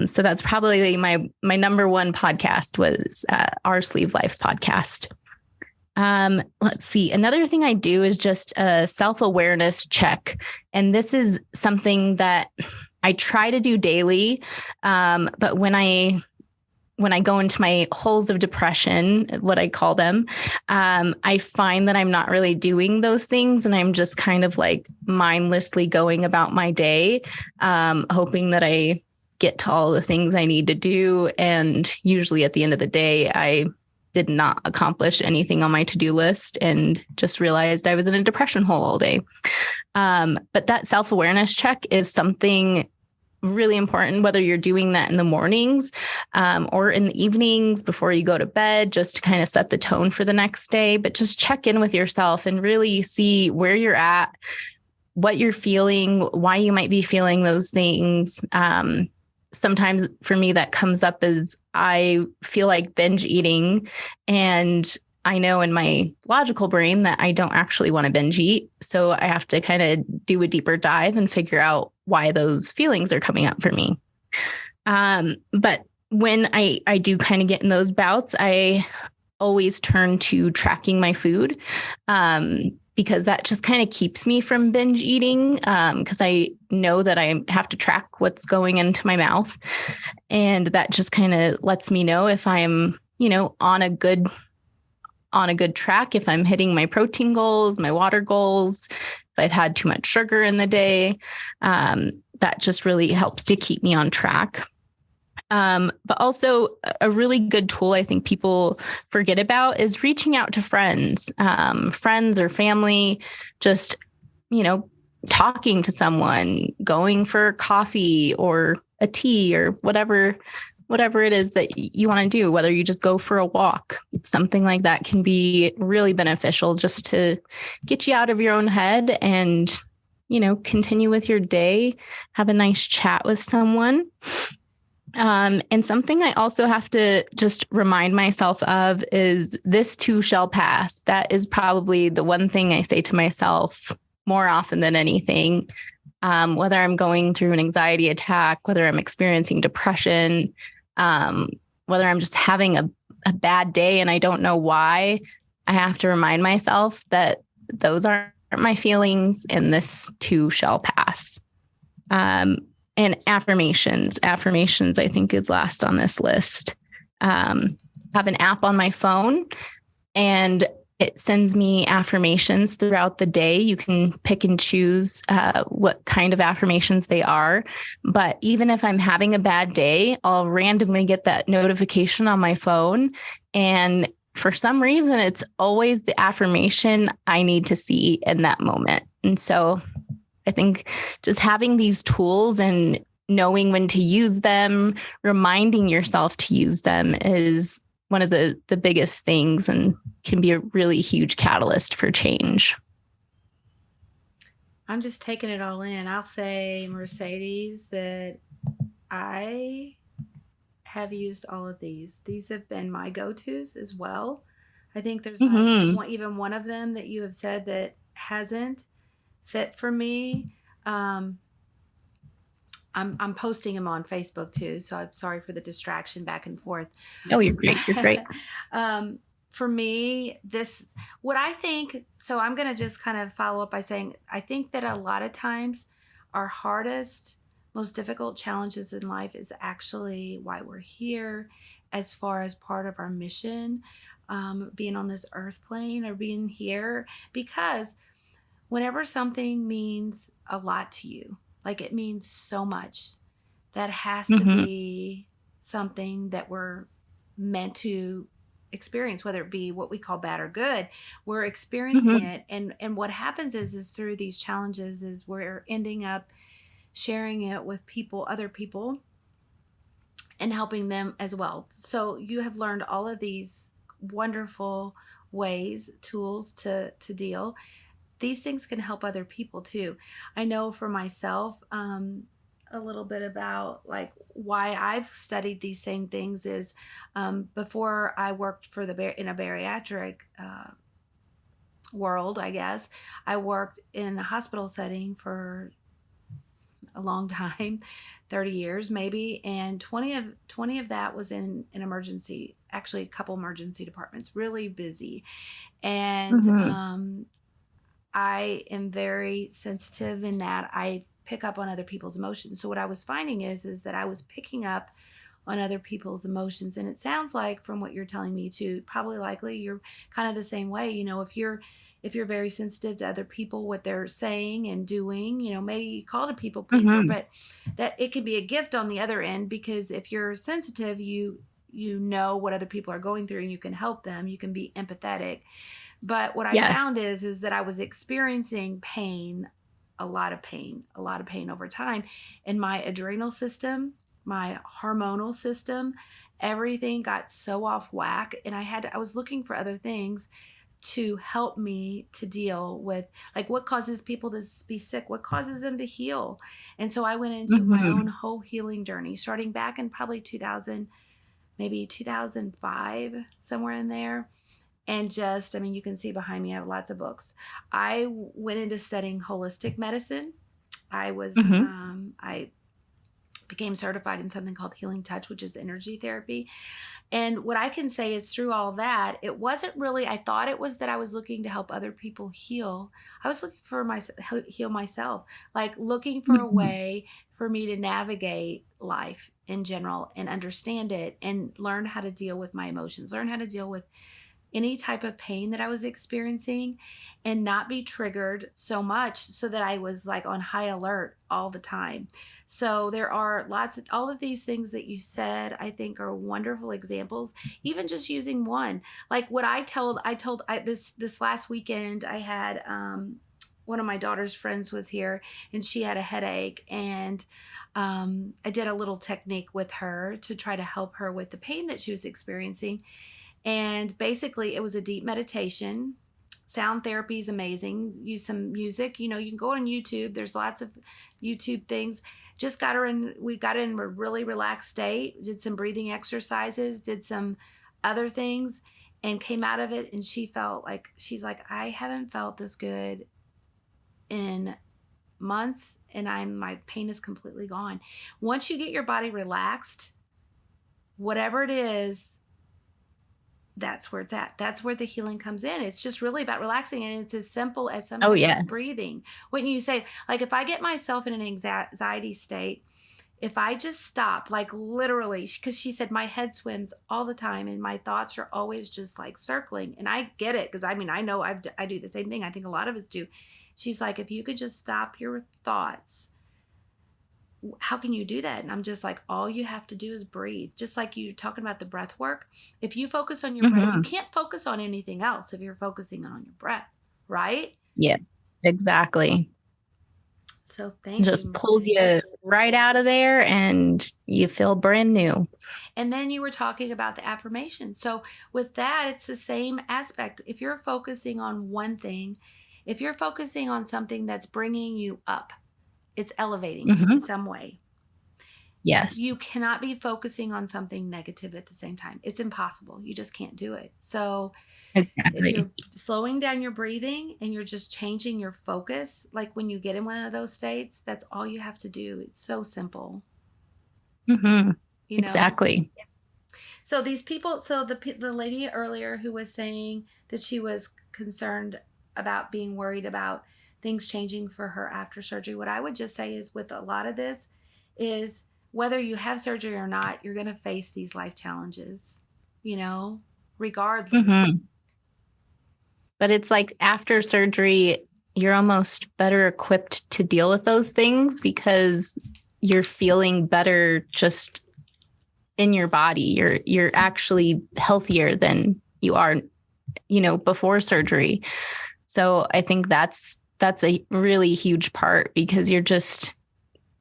So that's probably my number one podcast was Our Sleeve Life podcast. Let's see. Another thing I do is just a self-awareness check. And this is something that I try to do daily. But when I go into my holes of depression, what I call them, I find that I'm not really doing those things. And I'm just kind of like mindlessly going about my day, hoping that I get to all the things I need to do. And usually at the end of the day, I did not accomplish anything on my to-do list and just realized I was in a depression hole all day. But that self-awareness check is something really important, whether you're doing that in the mornings or in the evenings before you go to bed, just to kind of set the tone for the next day. But just check in with yourself and really see where you're at, what you're feeling, why you might be feeling those things. Sometimes for me that comes up as I feel like binge eating, and I know in my logical brain that I don't actually want to binge eat. So I have to kind of do a deeper dive and figure out why those feelings are coming up for me. But when I do kind of get in those bouts, I always turn to tracking my food, because that just kind of keeps me from binge eating, because I know that I have to track what's going into my mouth. And that just kind of lets me know if I'm, on a good track, if I'm hitting my protein goals, my water goals, if I've had too much sugar in the day. That just really helps to keep me on track. But also a really good tool I think people forget about is reaching out to friends or family, just, talking to someone, going for coffee or a tea or whatever it is that you want to do, whether you just go for a walk, something like that can be really beneficial just to get you out of your own head and, continue with your day, have a nice chat with someone. And something I also have to just remind myself of is this too shall pass. That is probably the one thing I say to myself more often than anything, whether I'm going through an anxiety attack, whether I'm experiencing depression, whether I'm just having a bad day and I don't know why. I have to remind myself that those aren't my feelings and this too shall pass. And affirmations, I think, is last on this list. I have an app on my phone and it sends me affirmations throughout the day. You can pick and choose what kind of affirmations they are. But even if I'm having a bad day, I'll randomly get that notification on my phone. And for some reason, it's always the affirmation I need to see in that moment. And so I think just having these tools and knowing when to use them, reminding yourself to use them is one of the biggest things and can be a really huge catalyst for change. I'm just taking it all in. I'll say, Mercedes, that I have used all of these. These have been my go-tos as well. I think there's not even one of them that you have said that hasn't fit for me. I'm posting them on Facebook too, so I'm sorry for the distraction back and forth. No, you're great. You're great. for me, what I think, so I'm going to just kind of follow up by saying, I think that a lot of times our hardest, most difficult challenges in life is actually why we're here, as far as part of our mission, being on this earth plane or being here. Because whenever something means a lot to you, like it means so much, that has to Mm-hmm. be something that we're meant to experience, whether it be what we call bad or good. We're experiencing Mm-hmm. it, and what happens is through these challenges is we're ending up sharing it with people, other people, and helping them as well. So you have learned all of these wonderful ways, tools to deal. These things can help other people too. I know for myself, a little bit about like why I've studied these same things is, before I worked for in a bariatric world, I guess. I worked in a hospital setting for a long time, 30 years maybe, and 20 of that was in an emergency, actually a couple emergency departments, really busy. And Mm-hmm. I am very sensitive in that I pick up on other people's emotions. So what I was finding is that I was picking up on other people's emotions, and it sounds like from what you're telling me too, probably likely you're kind of the same way. If you're very sensitive to other people, what they're saying and doing, maybe you call it a people pleaser, Mm-hmm. but that it can be a gift on the other end, because if you're sensitive, you know what other people are going through and you can help them, you can be empathetic. But what I Yes. found is that I was experiencing pain, a lot of pain over time in my adrenal system, my hormonal system. Everything got so off whack, and I was looking for other things to help me to deal with, like, what causes people to be sick, what causes them to heal. And so I went into my own Mm-hmm. whole healing journey starting back in probably 2000, maybe 2005, somewhere in there. And just, I mean, you can see behind me, I have lots of books. I went into studying holistic medicine. Mm-hmm. I became certified in something called healing touch, which is energy therapy. And what I can say is through all that, it wasn't really, I thought it was that I was looking to help other people heal. I was looking for heal myself, like looking for a Mm-hmm. way for me to navigate life in general and understand it and learn how to deal with my emotions, learn how to deal with any type of pain that I was experiencing, and not be triggered so much so that I was like on high alert all the time. So there are all of these things that you said, I think are wonderful examples. Even just using one, like what this last weekend, I had, one of my daughter's friends was here and she had a headache, and I did a little technique with her to try to help her with the pain that she was experiencing. And basically, it was a deep meditation. Sound therapy is amazing. Use some music. You can go on YouTube. There's lots of YouTube things. We got her in a really relaxed state, did some breathing exercises, did some other things, and came out of it. And she's like, I haven't felt this good in months, and my pain is completely gone. Once you get your body relaxed, whatever it is, that's where it's at. That's where the healing comes in. It's just really about relaxing. And it's as simple as Oh, sometimes just yes. breathing. When you say, like, if I get myself in an anxiety state, if I just stop, like literally, because she said my head swims all the time and my thoughts are always just like circling. And I get it, because I mean, I know I do the same thing. I think a lot of us do. She's like, if you could just stop your thoughts, how can you do that? And I'm just like, all you have to do is breathe. Just like you talking about the breath work. If you focus on your breath, you Mm-hmm. can't focus on anything else if you're focusing on your breath, right? Yes, exactly. So thank you, Just pulls you Mercedes. right out of there and you feel brand new. And then you were talking about the affirmation. So with that, it's the same aspect. If you're focusing on one thing, if you're focusing on something that's bringing you up, it's elevating you in Mm-hmm. some way. Yes, You cannot be focusing on something negative at the same time. It's impossible. You just can't do it. So if exactly. you're slowing down your breathing and you're just changing your focus, like when you get in one of those states, that's all you have to do. It's so simple, Mm-hmm. you know. Exactly. So these people, so the lady earlier who was saying that she was concerned about being worried about things changing for her after surgery, what I would just say is with a lot of this is whether you have surgery or not, you're going to face these life challenges, you know, regardless. Hmm. But it's like after surgery, you're almost better equipped to deal with those things because you're feeling better just in your body. You're actually healthier than you are, before surgery. So I think that's a really huge part because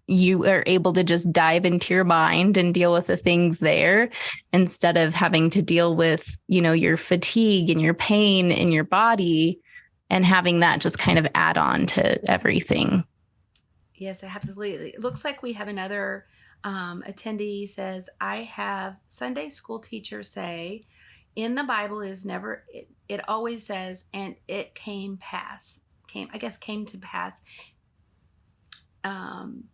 you are able to just dive into your mind and deal with the things there instead of having to deal with, your fatigue and your pain in your body and having that just kind of add on to everything. Yes, absolutely. It looks like we have another attendee says, I have Sunday school teacher say, in the Bible is never, it always says, and it came to pass. Um,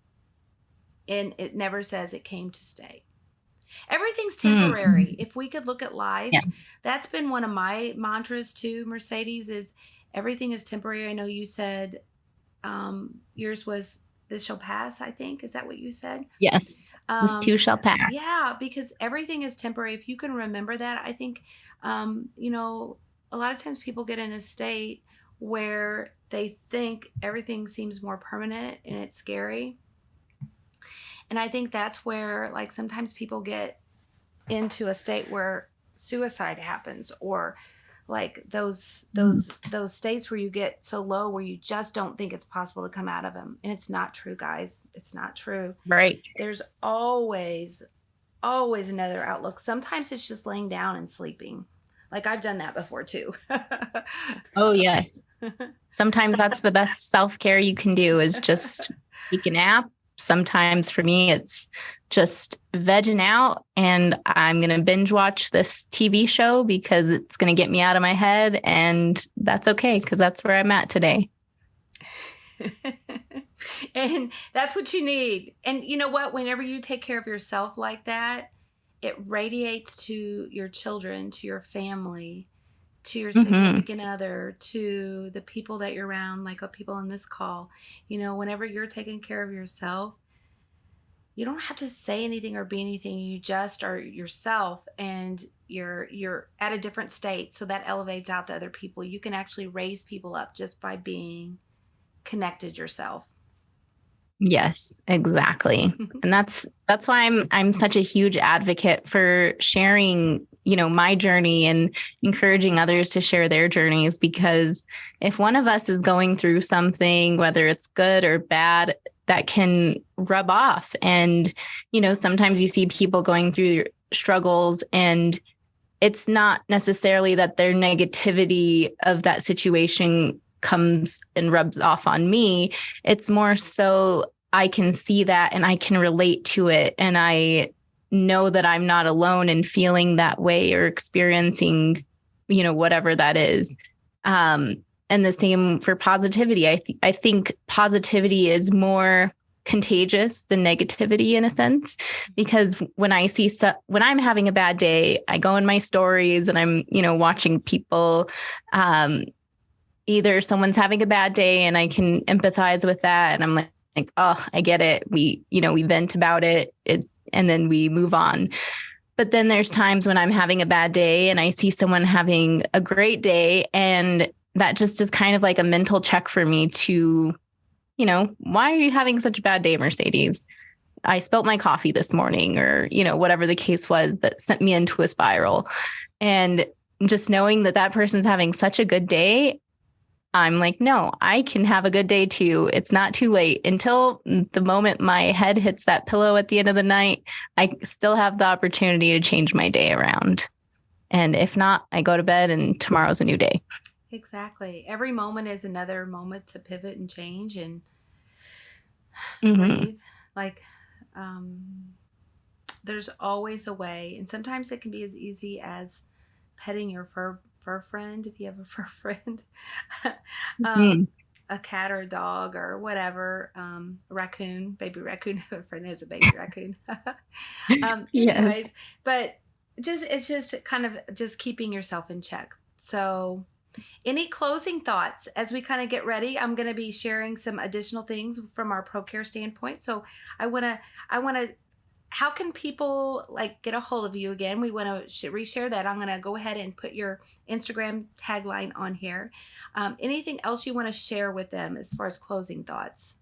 and it never says it came to stay. Everything's temporary. Mm. If we could look at life, Yeah. that's been one of my mantras too, Mercedes, is everything is temporary. I know you said yours was this shall pass, I think. Is that what you said? Yes. This too shall pass. Yeah, because everything is temporary. If you can remember that, I think, a lot of times people get in a state where they think everything seems more permanent and it's scary. And I think that's where, like, sometimes people get into a state where suicide happens, or like those states where you get so low where you just don't think it's possible to come out of them. And it's not true, guys. It's not true. Right. There's always another outlook. Sometimes it's just laying down and sleeping. Like, I've done that before too. Oh, yes. Sometimes that's the best self-care you can do is just take a nap. Sometimes for me, it's just vegging out and I'm going to binge watch this TV show because it's going to get me out of my head. And that's okay because that's where I'm at today. And that's what you need. And you know what? Whenever you take care of yourself like that, it radiates to your children, to your family, to your significant other, to the people that you're around, like people on this call. Whenever you're taking care of yourself, you don't have to say anything or be anything. You just are yourself, and you're at a different state. So that elevates out to other people. You can actually raise people up just by being connected yourself. Yes, exactly. And that's why I'm such a huge advocate for sharing, my journey and encouraging others to share their journeys, because if one of us is going through something, whether it's good or bad, that can rub off. And, sometimes you see people going through struggles and it's not necessarily that their negativity of that situation comes and rubs off on me. It's more so I can see that and I can relate to it. And I know that I'm not alone in feeling that way or experiencing, whatever that is. And the same for positivity. I think positivity is more contagious than negativity in a sense, because when I'm having a bad day, I go in my stories and I'm, watching people, either someone's having a bad day and I can empathize with that. And I'm like, oh, I get it. We vent about it, and then we move on. But then there's times when I'm having a bad day and I see someone having a great day, and that just is kind of like a mental check for me to, why are you having such a bad day, Mercedes? I spilt my coffee this morning, or, whatever the case was that sent me into a spiral. And just knowing that that person's having such a good day, I'm like, no, I can have a good day too. It's not too late. Until the moment my head hits that pillow at the end of the night, I still have the opportunity to change my day around. And if not, I go to bed and tomorrow's a new day. Exactly. Every moment is another moment to pivot and change and Mm-hmm. breathe. Like, there's always a way. And sometimes it can be as easy as petting your fur friend, if you have a fur friend. Mm-hmm. A cat or a dog or whatever, a raccoon, baby raccoon. A friend has a baby raccoon. Yes. Anyways, but it's just kind of just keeping yourself in check. So any closing thoughts as we kind of get ready? I'm going to be sharing some additional things from our ProCare standpoint. So I want to, how can people like get a hold of you again? We want to reshare that. I'm going to go ahead and put your Instagram tagline on here. Anything else you want to share with them as far as closing thoughts?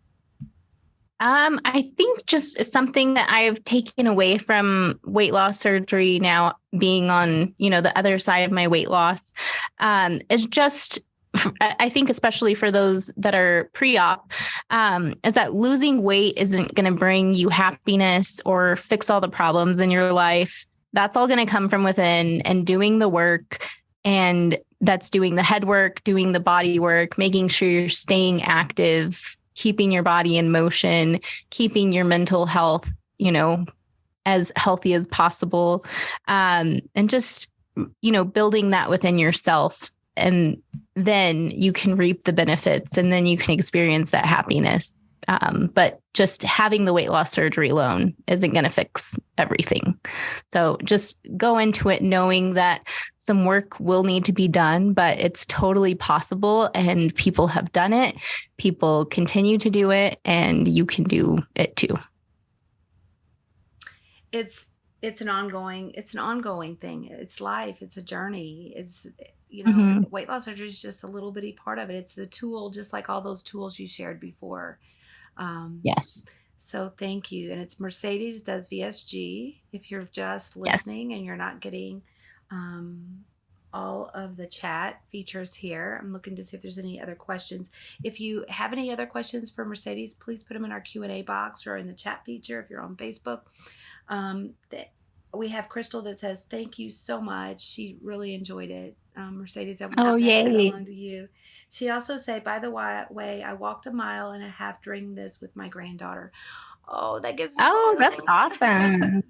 I think just something that I've taken away from weight loss surgery now being on, the other side of my weight loss, is just, I think, especially for those that are pre-op, is that losing weight isn't going to bring you happiness or fix all the problems in your life. That's all going to come from within, and doing the work. And that's doing the head work, doing the body work, making sure you're staying active, keeping your body in motion, keeping your mental health, as healthy as possible. And just, building that within yourself. And then you can reap the benefits, and then you can experience that happiness. But just having the weight loss surgery alone isn't going to fix everything. So just go into it knowing that some work will need to be done, but it's totally possible, and people have done it. People continue to do it, and you can do it too. It's an ongoing thing. It's life. It's a journey. It's, weight loss surgery is just a little bitty part of it. It's the tool, just like all those tools you shared before. Yes. So thank you. And it's Mercedes does VSG. If you're just Yes. listening and you're not getting all of the chat features here, I'm looking to see if there's any other questions. If you have any other questions for Mercedes, please put them in our Q&A box or in the chat feature if you're on Facebook. We have Crystal that says, thank you so much. She really enjoyed it. Mercedes, I want to pass that along to you. She also said, by the way, I walked a mile and a half during this with my granddaughter. Oh, that gives me chills. That's awesome.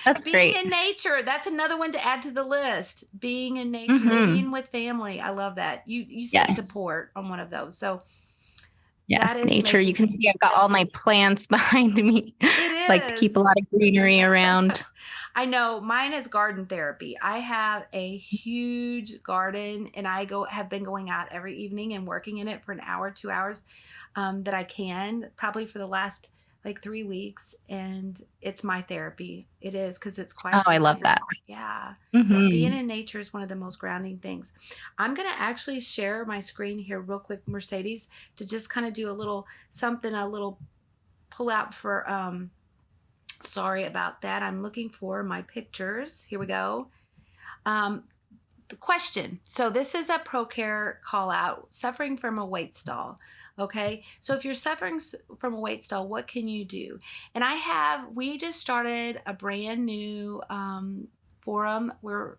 That's being great. in nature. That's another one to add to the list. Being in nature, being with family. I love that. You said support on one of those. So yes, nature. Amazing. You can see I've got all my plants behind me. It is. Like to keep a lot of greenery around. I know. Mine is garden therapy. I have a huge garden, and I have been going out every evening and working in it for an hour, 2 hours, that I can, probably for the last like 3 weeks. And it's my therapy. It is, because it's quite. Oh, I love that. Yeah. Being in nature is one of the most grounding things. I'm going to actually share my screen here real quick, Mercedes, to just kind of do a little pull out for, sorry about that. I'm looking for my pictures. Here we go. The question. So this is a ProCare call out, suffering from a weight stall. Okay. So if you're suffering from a weight stall, what can you do? And we just started a brand new forum. We're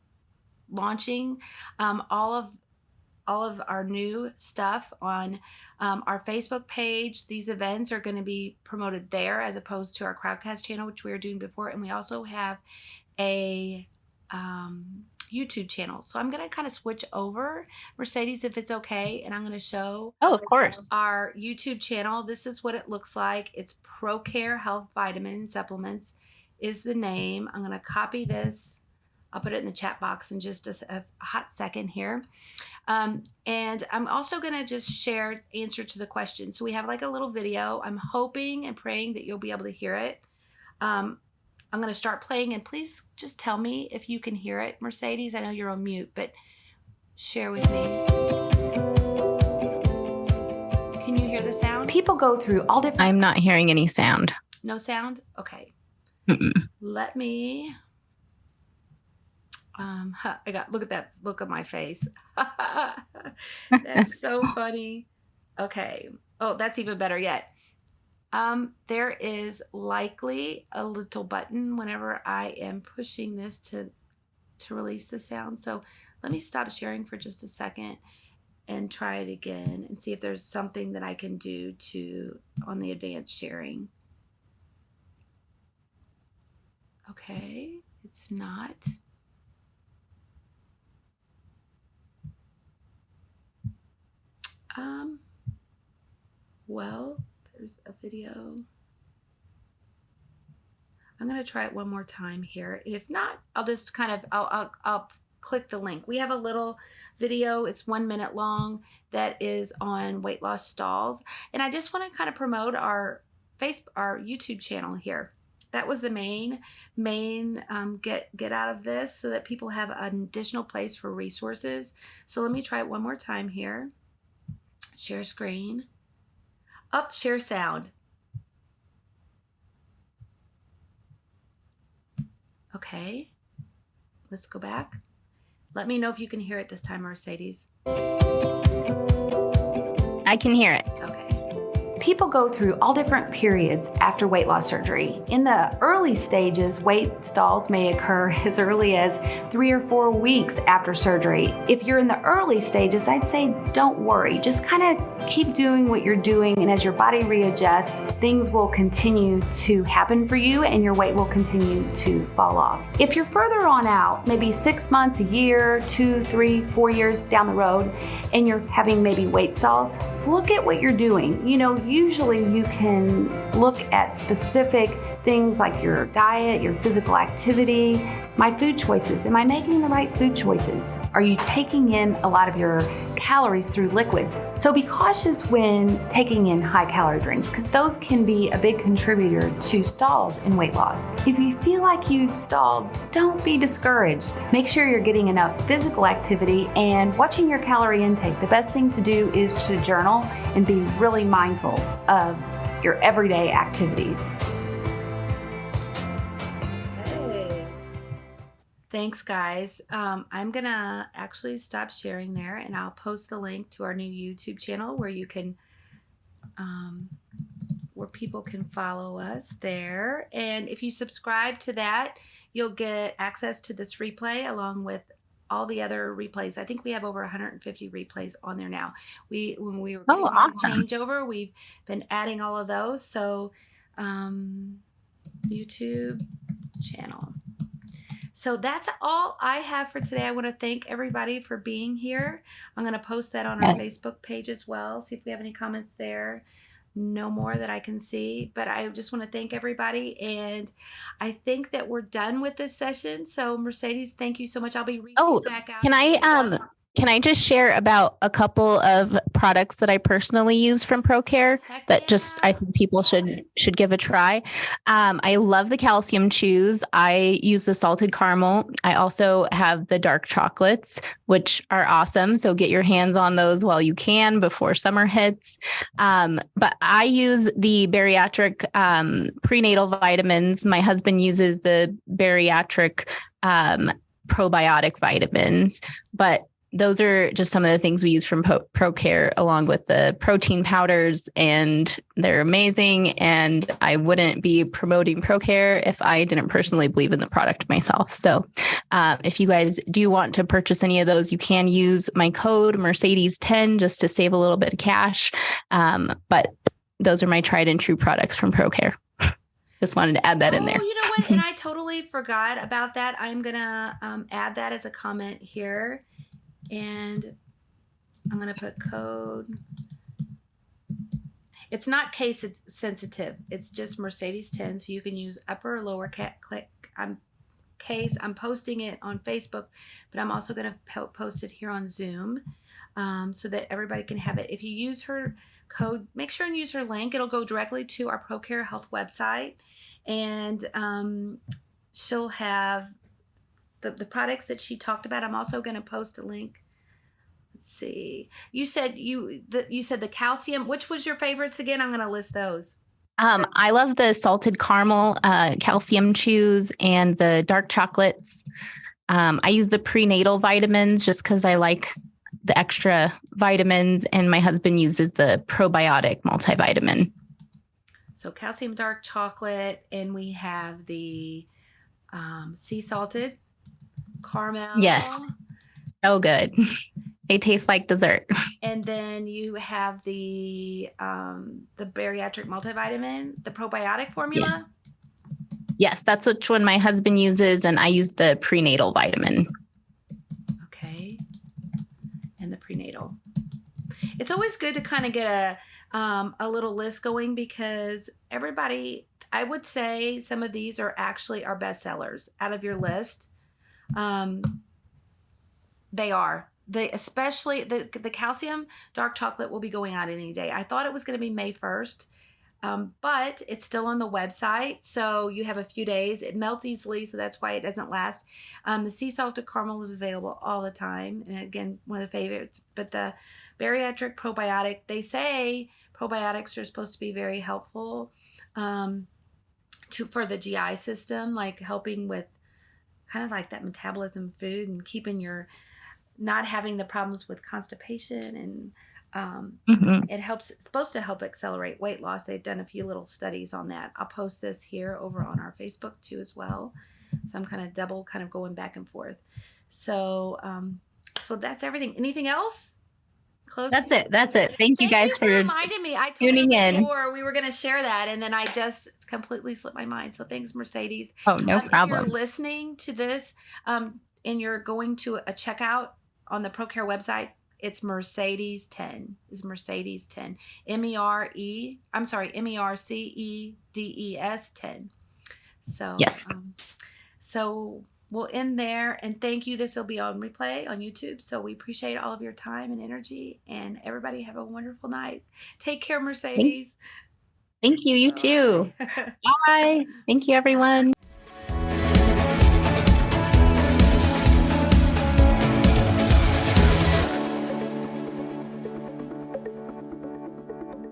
launching all of our new stuff on our Facebook page. These events are going to be promoted there as opposed to our Crowdcast channel, which we were doing before. And we also have a YouTube channel. So I'm going to kind of switch over, Mercedes, if it's okay. And I'm going to show of course, our YouTube channel. This is what it looks like. It's ProCare Health Vitamin Supplements is the name. I'm going to copy this. I'll put it in the chat box in just a hot second here. And I'm also going to just share answer to the question. So we have like a little video. I'm hoping and praying that you'll be able to hear it. I'm going to start playing, and please just tell me if you can hear it. Mercedes, I know you're on mute, but share with me. Can you hear the sound? People go through all different. I'm not hearing any sound. No sound? Okay. Let me. Look at that look on my face. That's so funny. Okay. Oh, that's even better yet. There is likely a little button whenever I am pushing this to release the sound. So let me stop sharing for just a second and try it again and see if there's something that I can do on the advanced sharing. Okay, it's not. Well, there's a video. I'm going to try it one more time here. If not, I'll just kind of, I'll click the link. We have a little video. It's 1 minute long that is on weight loss stalls. And I just want to kind of promote our YouTube channel here. That was the main get out of this, so that people have an additional place for resources. So let me try it one more time here. Share screen. Up, share sound. Okay. Let's go back. Let me know if you can hear it this time, Mercedes. I can hear it. Okay. People go through all different periods after weight loss surgery. In the early stages, weight stalls may occur as early as 3 or 4 weeks after surgery. If you're in the early stages, I'd say don't worry. Just kind of keep doing what you're doing, and as your body readjusts, things will continue to happen for you and your weight will continue to fall off. If you're further on out, maybe 6 months, a year, 2, 3, 4 years down the road, and you're having maybe weight stalls, look at what you're doing. Usually you can look at specific things like your diet, your physical activity, my food choices. Am I making the right food choices? Are you taking in a lot of your calories through liquids? So be cautious when taking in high calorie drinks, because those can be a big contributor to stalls in weight loss. If you feel like you've stalled, don't be discouraged. Make sure you're getting enough physical activity and watching your calorie intake. The best thing to do is to journal and be really mindful of your everyday activities. Thanks, guys. I'm going to actually stop sharing there, and I'll post the link to our new YouTube channel where you can, where people can follow us there. And if you subscribe to that, you'll get access to this replay along with all the other replays. I think we have over 150 replays on there now. When we were doing the changeover, we've been adding all of those. So, YouTube channel. So that's all I have for today. I want to thank everybody for being here. I'm going to post that on our Facebook page as well. See if we have any comments there. No more that I can see, but I just want to thank everybody. And I think that we're done with this session. So Mercedes, thank you so much. I'll be reaching back out. Can I just share about a couple of products that I personally use from ProCare that I think people should give a try? I love the calcium chews. I use the salted caramel. I also have the dark chocolates, which are awesome. So get your hands on those while you can before summer hits. But I use the bariatric prenatal vitamins. My husband uses the bariatric probiotic vitamins, but those are just some of the things we use from ProCare, along with the protein powders, and they're amazing. And I wouldn't be promoting ProCare if I didn't personally believe in the product myself. So if you guys do want to purchase any of those, you can use my code Mercedes10 just to save a little bit of cash. But those are my tried and true products from ProCare. Just wanted to add that in there. You know what? And I totally forgot about that. I'm going to add that as a comment here. And I'm going to put code. It's not case sensitive. It's just Mercedes 10. So you can use upper or lower click. Case. I'm posting it on Facebook, but I'm also going to post it here on Zoom so that everybody can have it. If you use her code, make sure and use her link. It'll go directly to our ProCare Health website. And she'll have the products that she talked about. I'm also going to post a link. Let's see. You said the calcium. Which was your favorites again? I'm going to list those. I love the salted caramel, calcium chews, and the dark chocolates. I use the prenatal vitamins just because I like the extra vitamins, and my husband uses the probiotic multivitamin. So calcium dark chocolate, and we have the sea salted caramel. Yes. So good. They taste like dessert. And then you have the bariatric multivitamin, the probiotic formula. Yes, that's which one my husband uses, and I use the prenatal vitamin. Okay. And the prenatal. It's always good to kind of get a little list going, because everybody, I would say some of these are actually our best sellers out of your list. They are. Especially the calcium dark chocolate will be going out any day. I thought it was going to be May 1st, but it's still on the website, so you have a few days. It melts easily, so that's why it doesn't last. The sea salted caramel is available all the time, and again, one of the favorites. But the bariatric probiotic, they say probiotics are supposed to be very helpful for the GI system, like helping with kind of like that metabolism food and keeping your not having the problems with constipation, and it's supposed to help accelerate weight loss. They've done a few little studies on that. I'll post this here over on our Facebook too as well. So I'm kind of going back and forth. So so that's everything. Anything else? Close. That's it. Thank you Thank guys you for reminding me. I told tuning her in. before we were going to share that, and then I just completely slipped my mind. So thanks, Mercedes. Oh, no If problem. you're listening to this and you're going to a checkout on the ProCare website, it's Mercedes 10. Is Mercedes 10. MERCEDES 10. So Yes. So we'll end there, and thank you. This will be on replay on YouTube. So we appreciate all of your time and energy, and everybody have a wonderful night. Take care, Mercedes. Thank you. You too. Bye. Thank you, everyone.